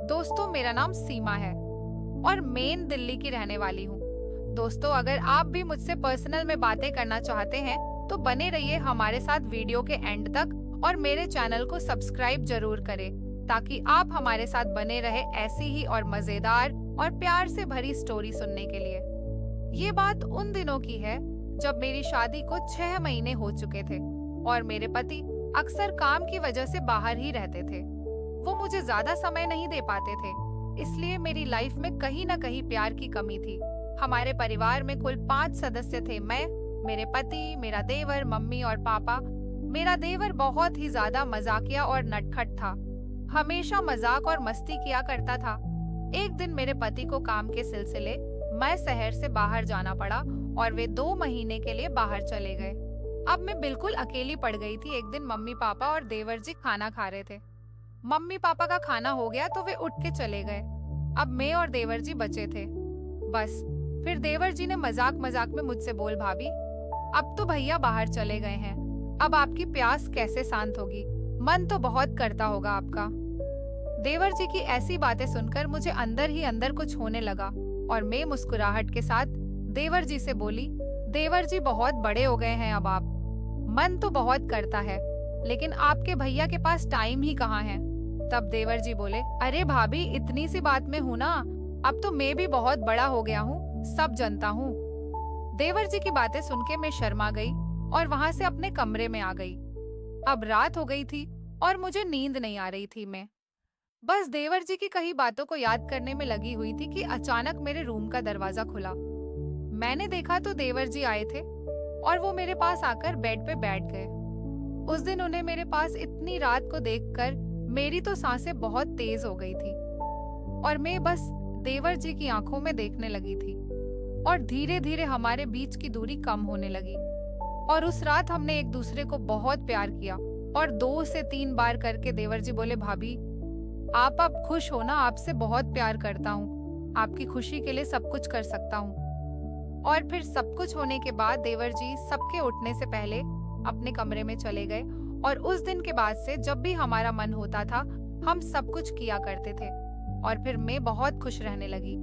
दोस्तों, मेरा नाम सीमा है और मेन दिल्ली की रहने वाली हूँ। दोस्तों, अगर आप भी मुझसे पर्सनल में बातें करना चाहते हैं तो बने रहिए हमारे साथ वीडियो के एंड तक और मेरे चैनल को सब्सक्राइब जरूर करें ताकि आप हमारे साथ बने रहे ऐसी ही और मजेदार और प्यार से भरी स्टोरी सुनने के लिए। ये बात उन दिनों की है जब मेरी शादी को 6 महीने हो चुके थे और मेरे पति अक्सर काम की वजह से बाहर ही रहते थे। वो मुझे ज्यादा समय नहीं दे पाते थे, इसलिए मेरी लाइफ में कहीं ना कहीं प्यार की कमी थी। हमारे परिवार में कुल 5 सदस्य थे। मैं, मेरे पति, मेरा देवर, मम्मी और पापा। मेरा देवर बहुत ही ज्यादा मजाकिया और नटखट था। हमेशा मजाक और मस्ती किया करता था। एक दिन मेरे पति को काम के सिलसिले मैं शहर से बाहर जाना पड़ा और वे 2 महीने के लिए बाहर चले गए। अब मैं बिल्कुल अकेली पड़ गई थी। एक दिन मम्मी पापा और देवर जी खाना खा रहे थे। मम्मी पापा का खाना हो गया तो वे उठ के चले गए। अब मैं और देवर जी बचे थे। बस फिर देवर जी ने मजाक मजाक में मुझसे बोल, भाभी अब तो भैया बाहर चले गए हैं, अब आपकी प्यास कैसे शांत होगी, मन तो बहुत करता होगा आपका। देवर जी की ऐसी बातें सुनकर मुझे अंदर ही अंदर कुछ होने लगा और मैं मुस्कुराहट के साथ देवर जी से बोली, देवर जी बहुत बड़े हो गए हैं अब आप, मन तो बहुत करता है लेकिन आपके भैया के पास टाइम ही कहाँ है। तब देवर जी बोले, अरे भाभी इतनी सी बात में हूँ ना, अब तो मैं भी बहुत बड़ा हो गया हूँ, सब जानता हूँ। देवर जी की बातें सुन के मैं शर्मा गई और वहां से अपने कमरे में आ गई। अब रात हो गई थी और मुझे नींद नहीं आ रही थी। मैं बस देवर जी की कही बातों को याद करने में लगी हुई थी कि अचानक मेरे रूम का दरवाजा खुला। मैंने देखा तो देवर जी आए थे और वो मेरे पास आकर बेड पे बैठ गए। उस दिन उन्हें मेरे पास इतनी रात को देखकर मेरी तो सांसें बहुत तेज हो गई थी और मैं बस देवर जी की आंखों में देखने लगी थी और धीरे धीरे हमारे बीच की दूरी कम होने लगी। और उस रात हमने एक दूसरे को बहुत प्यार किया और 2 से 3 बार करके देवर जी बोले, भाभी आप अब खुश हो ना, आपसे बहुत प्यार करता हूँ, आपकी खुशी के लिए सब कुछ कर सकता हूँ। और फिर सब कुछ होने के बाद देवर जी सबके उठने से पहले अपने कमरे में चले गए और उस दिन के बाद से जब भी हमारा मन होता था हम सब कुछ किया करते थे और फिर मैं बहुत खुश रहने लगी।